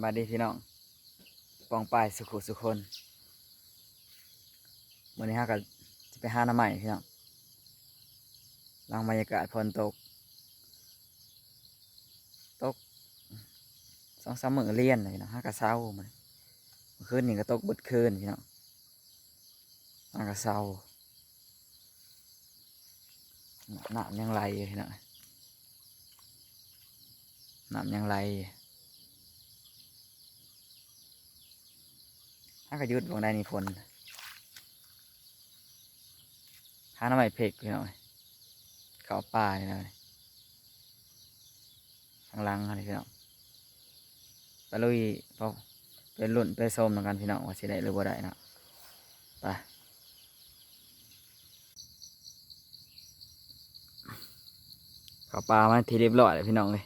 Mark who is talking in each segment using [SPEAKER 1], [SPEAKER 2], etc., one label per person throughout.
[SPEAKER 1] บายดีพี่น้องปองปลายสุขุสุคนวันนี้ฮะก็จะไปหาหน้าใหม่พี่น้องลองบรรยากาศฝนตก2-3 มื้อเรียนเลยพี่น้องฮะก็เศร้ามันเมื่อคืนนี่ก็ตกเบิดคืนพี่น้องฮะก็เศร้าน้ำยังไหลอยู่พี่น้องน้ำยังไหลฮะก็หยุดวงใดนี่ฝนหาหน้าใหม่เพกพี่น้องเข้าป่าพี่น้องทางหลังอะไรพี่น้องไปลุยเพราะเป็นรุ่นไปส้มเหมือนกันพี่น้องว่าสิได้หรือบ่ได้เนาะไปเข้าป่ามาทีเรียบร้อยเลยพี่น้องเลย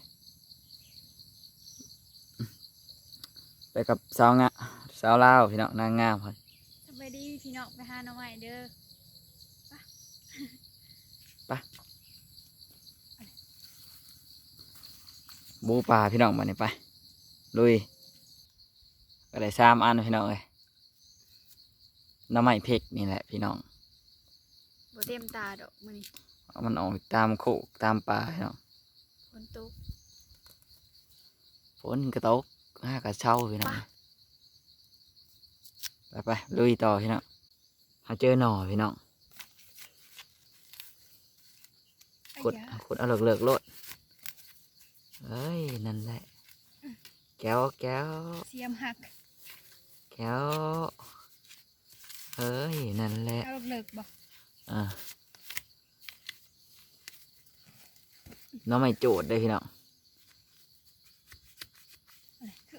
[SPEAKER 1] ไปกับสาวลาวพี่น้องนางงามครับ
[SPEAKER 2] สบายดีพี่น้องไปหาหน่อไม้เด้อ
[SPEAKER 1] ไปบูป่าพี่น้องมาเนี่ยไปลุยก็ได้3 อันพี่น้องเลยหน้ำไม้เพกนี่แหละพี่น้อง
[SPEAKER 2] บ่เต็มตาดอกมื้อนี้
[SPEAKER 1] เอามันออกตามโคกตามป่าพี่น้อง
[SPEAKER 2] ฝนตก
[SPEAKER 1] ฝนกระตกห้ากระเช้าพี่น้องไปลุยต่อพี่น้องหาเจอหน่อพี่น้องขุดเอาเลิกโลดเอ้ยนั่นแหละแก้ว
[SPEAKER 2] เสียมหัก
[SPEAKER 1] แก้วเอ้ยนั่นแหละ
[SPEAKER 2] เอาเลิกบ่
[SPEAKER 1] น้องไม่โจดได้พี่น้อง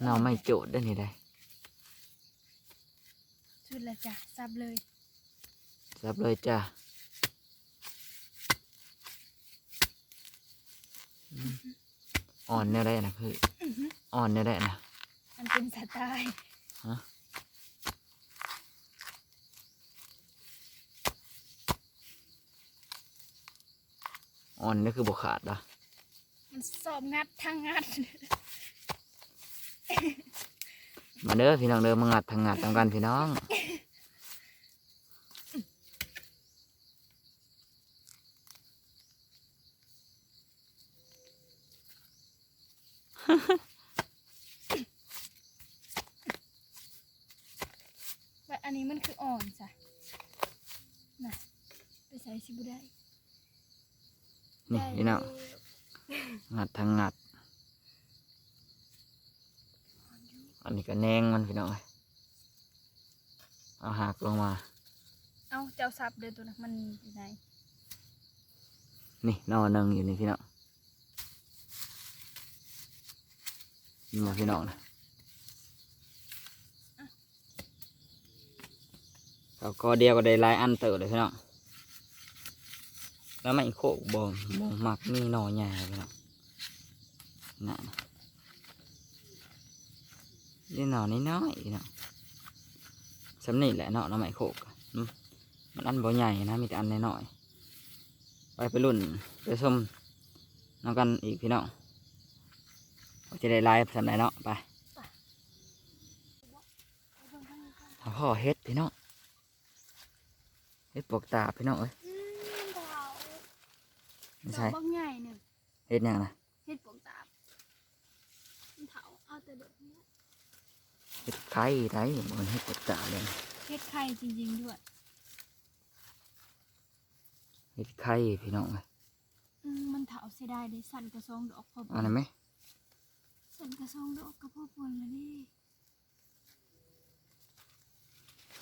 [SPEAKER 1] น้องไม่โจดได้นี่ได้
[SPEAKER 2] สุดแล้วจ้ะซับเลย
[SPEAKER 1] จ้ะอ่อนเนี่ยได้นะคืออ่อนเนี่ยได้นะ
[SPEAKER 2] มันเป็นสไตล์
[SPEAKER 1] ฮะอ่อนนี่คือบกขาดนะ
[SPEAKER 2] มันสอบงัดทางงัด
[SPEAKER 1] มาเด้อพี่น้องเด้อมางัดทางงัดทำกันพี่น้อง
[SPEAKER 2] อันนี้มันคืออ่อนจ้ะน่ะไปใส่สิบุได้
[SPEAKER 1] นี่พี่น้องงัดทางงัดอันนี้ก็แนงมันพี่น้องเลยเอาหักลงมา
[SPEAKER 2] เอาเจ้าซับเดินตัวนั้นมันอยู่ไหน
[SPEAKER 1] นี่นอนนึงอยู่นี่พี่น้องนี่มาพี่น้องนะเราก็เดียวก็ได้หลายอันเติบเลยพี่น้องแล้วไม่โคกบ่หมักมีหน่อใหญ่พี่น้องน่ะนี่หน่อน้อยๆพี่น้องสำนี่แหละเนาะเราไม่โคกมันอันบ่ใหญ่นะมีแต่อันน้อยๆไปรุ่นไปส้มน้องกันอีกพี่น้องจะได้ลายสำไหนเนาะไปพ่อเฮ็ดพี่น้องเฮ็ดปวกตาพี่น้องเอ้ยไม่ใช่
[SPEAKER 2] บักใหญ่หนึ่ง
[SPEAKER 1] เฮ็ดยังนะ
[SPEAKER 2] เฮ็ดปวกตามันเถาเอาแต่ดอกนี้
[SPEAKER 1] เฮ็ดไข่ไดเหมือนเฮ็ดปวกตาเลย
[SPEAKER 2] เฮ็ดไข่จริงๆด้วย
[SPEAKER 1] เฮ็ดไข่พี่น้องเอ้ย
[SPEAKER 2] มันเถาเสียดายได้สั่นกระซองดอกพอ
[SPEAKER 1] อันนั้นไหม
[SPEAKER 2] สั่นกระซองดอกกระพอปนแล้วนี่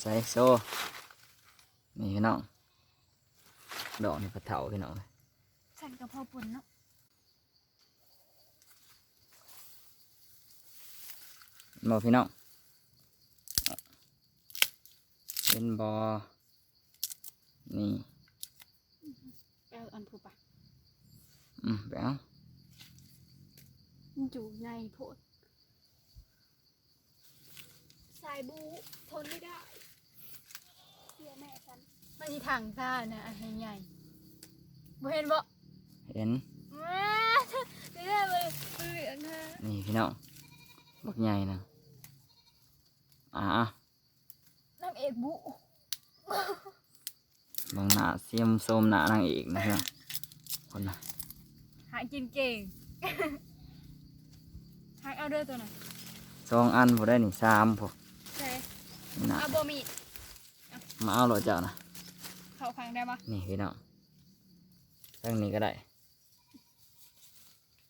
[SPEAKER 1] ใส่โซ่นี่พี่น้องดอกนี่ปลาเถาพี่น้อง
[SPEAKER 2] สั่นกระพอปนเนาะ
[SPEAKER 1] บอพี่น้องเป็นบอนี่
[SPEAKER 2] เอาอันผูปะ
[SPEAKER 1] ไปเอา
[SPEAKER 2] จูในโพดสายบูทนไม่ได้เสียแม่ฉันมาที่ทางท่าเนี่ยอันใหญ่บ่เห็นบ่
[SPEAKER 1] เห็น
[SPEAKER 2] นี่ได้เลยเหลืองฮะ
[SPEAKER 1] นี่พี่น้อง บักใหญ่นะอ่า
[SPEAKER 2] นางเอกบุ
[SPEAKER 1] บางหน้าเสียมโสมหน้านางเอกนะเพื่อนคนนะ
[SPEAKER 2] หากินเก่ง หาเอาเด้อตัวน่ะ
[SPEAKER 1] 2 อันพอได้นี่3พอ
[SPEAKER 2] ใช่
[SPEAKER 1] นี่นะ
[SPEAKER 2] เอาบะหมี่
[SPEAKER 1] มาเอาโหลดเจ้านะ
[SPEAKER 2] เข้าฟังได้ปะ
[SPEAKER 1] นี่พี่น้องตั้งนี้ก็ได้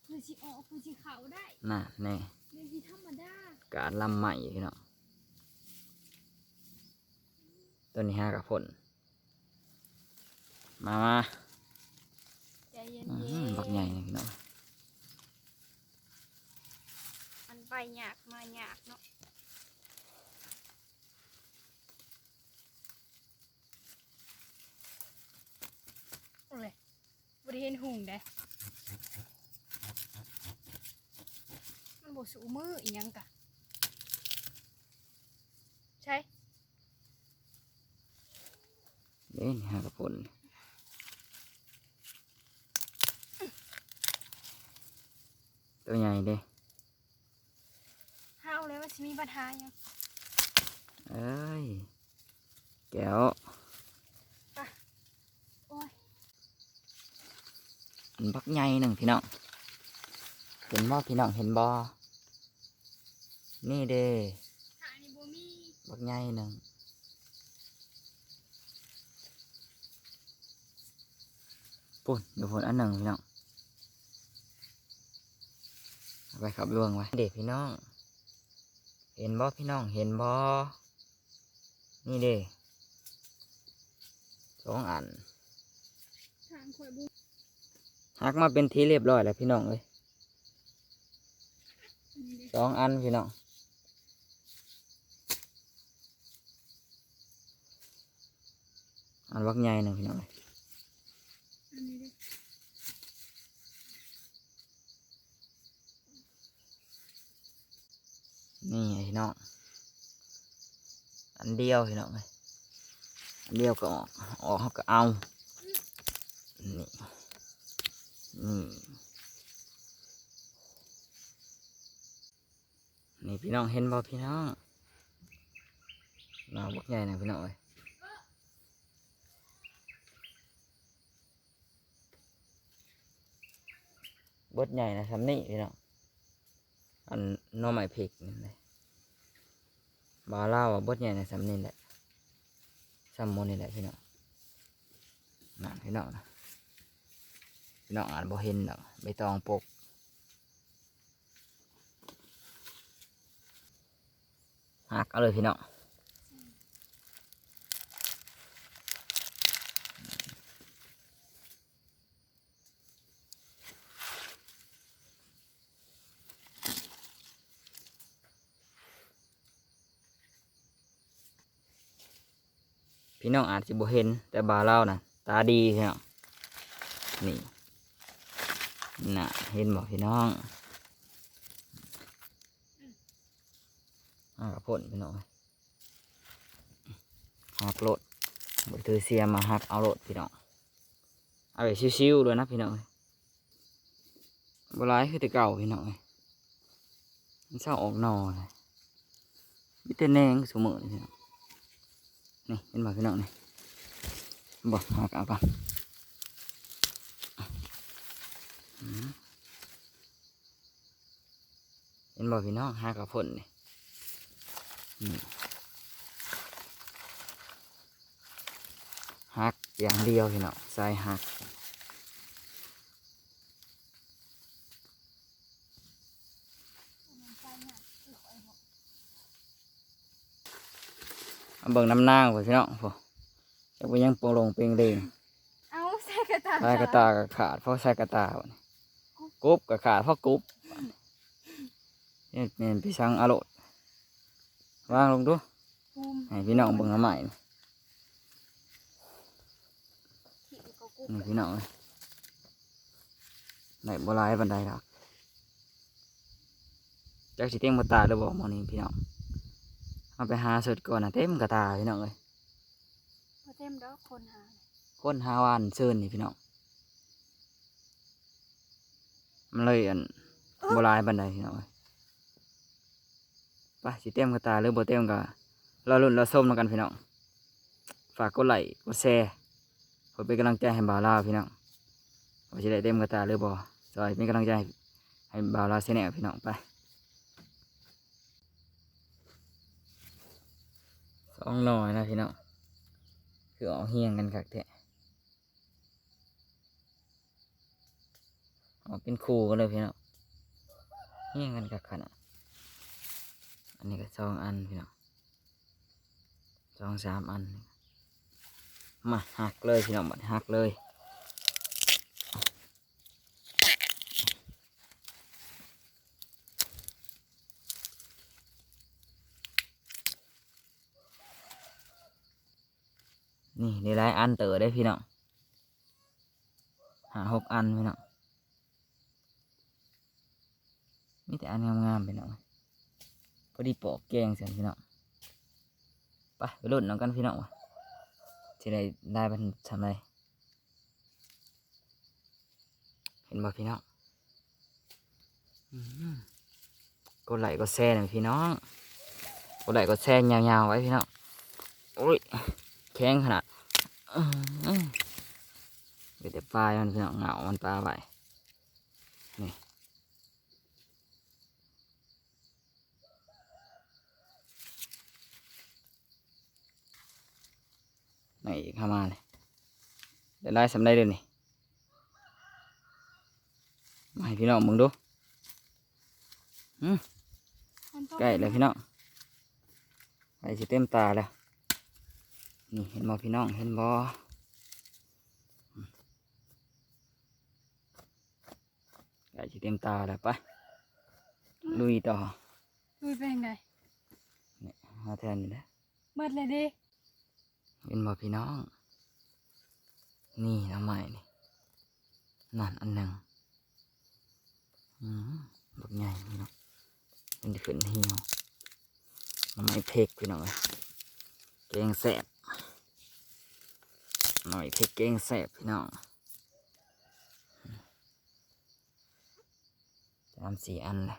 [SPEAKER 2] คือสิออกคือสิเขาได้
[SPEAKER 1] น่ะแน่
[SPEAKER 2] เรื่องที่ธรรมดา
[SPEAKER 1] การลำใหม่พี่น้องตัวนี้5กับผลมา
[SPEAKER 2] ใจเย็น
[SPEAKER 1] บักใหญ่นี่พี่น้อง
[SPEAKER 2] มันไปหยากมาหยากเนาะโอ้ยบริเห็นหุ่งได้มันบสูมืออีหยังกะใช่
[SPEAKER 1] เด้นี่5กับผลตัวใหญ่เด้
[SPEAKER 2] ห้าวเลยว่าสิมีปัญหาหยัง
[SPEAKER 1] เอ้ยแก้ว
[SPEAKER 2] โอ้ย
[SPEAKER 1] อันบักใหญ่หนึ่งพี่น้องเห็นบ่พี่น้องเห็นบ่นี่เด้
[SPEAKER 2] หานี่บ่มี
[SPEAKER 1] บักใหญ่หนึ่งปุ่นเดี๋ยวผลอันหนึ่งพี่น้องเอาไปขับลวงไว้เด็พี่น้องเห็นบ่พี่น้องเห็นบ่นี่เด้2 อัน
[SPEAKER 2] ทางข่อยบุ
[SPEAKER 1] หักมาเป็นทีเรียบร้อยแล้วพี่น้องเลย
[SPEAKER 2] นี่เด้
[SPEAKER 1] 2 อันพี่น้องอันบักใหญ่หนึ่งพี่น้องเลย
[SPEAKER 2] อันนี้เด้
[SPEAKER 1] นี่ไงพี่น้องอันเดียวพี่น้องเลยอันเดียวก็ออกเขาก็เอานี่นี่พี่น้องเห็นบ่พี่น้องเราบักใหญ่นะพี่น้องเลยบดใหญ่นะทำนี่พี่น้องอันหน้อไม้พริกนี่เลยบาเล่าว่าบดใหญ่นะทำนี่แหละซ้ำโมนี่แหละพี่น้องนั่นพี่น้องนะพี่น้องอ่านบ่เห็นดอกใบตองปกหักเอาเลยพี่น้องพี่น้องอาจจะบ่เห็นแต่บาเล่านะตาดีพี่น้องนี่น่ะเห็นบ่พี่น้องกับพ่นพี่น้องหักโลดบถือเสียมมาหักเอาโลดพี่น้องเอาไปชิวๆเลยนะพี่น้องโบราณคือแต่เก่าพี่น้องมันเศร้าออกหนอเลยมีแต่แหนงสมอเลยพี่น้องนี่เห็นบ่พี่น้องนี่บ่หักเอาก่อนเห็นบ่พี่น้องหักกับพ่นนี่หักอย่างเดียวพี่น้องใส่หักเอาเบิ่งน้ำนางไปพี่น้องพอจะไปยังโปรงลงเปลงเด้ง
[SPEAKER 2] เอาใส่กระตา
[SPEAKER 1] ใส่กระตาก็ขาดเพราะใส่กระตาบัดนี้กรุบก็ขาดเพราะกรุบนี่เป็นพี่ช่างอารมณ์วางลงดู
[SPEAKER 2] ภูมิ
[SPEAKER 1] ให้พี่น้องเบิ่งน้ำใหม่นี่
[SPEAKER 2] ที่ก็กุ๊บ
[SPEAKER 1] นี่พี่น้องเอ้ยได้บ่หลายปานใดดอกจักสิเต็มกระตาหรือบ่หมื้อนี้พี่น้องเอาไปหาสดก่อนนะเต็มกระตาพี่น้องเอ้ย
[SPEAKER 2] พอเต็มดอกคนหา
[SPEAKER 1] คนหาวานเชิญนี่พี่น้องมันเลยอันบ่หลายปานใดพี่น้องเอ้ย ไปสิเต็มกระตาหรือบ่เต็มก็รอลุ้นรอส้มแล้วกันพี่น้องฝากกดไลค์กดแชร์เพื่อเป็นกำลังใจให้บ่าวลาวพี่น้องว่าสิได้เต็มกระตาหรือบ่ซอยเป็นกำลังใจให้บ่าวลาวเสียแน่พี่น้องไป200นะพี่น้องคือออกเฮียงกันคักแท้ออกเป็นคู่กันเลยพี่น้องเฮียงกันคักขนาดอันนี้ก็2 อันพี่น้อง2-3 อันมาหักเลยพี่น้องบัดหักเลยนี่ได้หลายอันเต๋อได้พี่น้อง5-6 อันพี่น้องมีแต่อันงามๆพี่น้องพอดีปอกแกงเสร็จพี่น้องไปลุ้นน้องกันพี่น้องวะจะได้เป็นทำไรเห็นบ่พี่น้องกดไลค์กดแชร์หน่อยพี่น้องกดไลค์กดแชร์ยาวๆไว้พี่น้องโอ้ยแข็งขนาดเดี๋ยวปลายมันพี่น้องเหงามันปลาไปนี่ไหนเข้ามาเลยเดี๋ยวไล่สำได้เลยนี่มาให้พี่น้องมึงดูใกล้เลยพี่น้องไปสิเต็มตาแล้วนี่เห็นบ่พี่น้องเห็นบ่ใกล้สิเต็มตาแล้วไปลุยต่อ
[SPEAKER 2] ดูเป็นไง
[SPEAKER 1] เนี่ยมาแทนอยู่แล้ว
[SPEAKER 2] เบิดเลยดิ
[SPEAKER 1] เห็นบ่พี่น้องนี่น้ำใหม่นี่นั่นอันหนึ่งบักใหญ่พี่น้องมันจะขึ้นเหี่ยวน้ำใหม่เพกพี่น้องเลยแกงแสบหน่อยเพกแกงแสบพี่น้อง3-4 อันเลย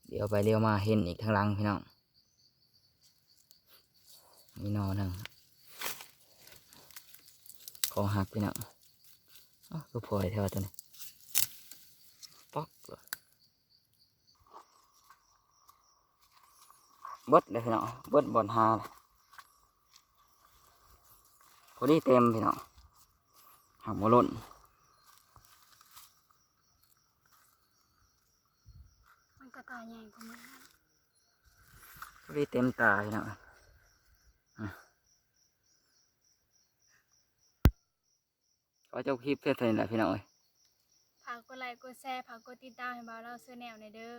[SPEAKER 1] เดี๋ยวไปเลี้ยวมาเห็นอีกทางหลังพี่น้องมีหนอหนึ่งคอหักพี่น้องก็พลอยแถวตัวนี้ป๊อกเบิดเลยพี่น้องเบิดบอลหาพอดีเต็มพี่น้องหักโมล่น
[SPEAKER 2] มันกระต่ายใหญ่กว่ามัน
[SPEAKER 1] พอดีเต็มตาพี่น้องก็เจ้าคลิปเพื่อนๆแหละพี่น้องเอ้ย
[SPEAKER 2] ฝากกดไลค์กดแชร์ฝากกดติดตามให้บ่าวเราเสื้อแนวในอยเด้อ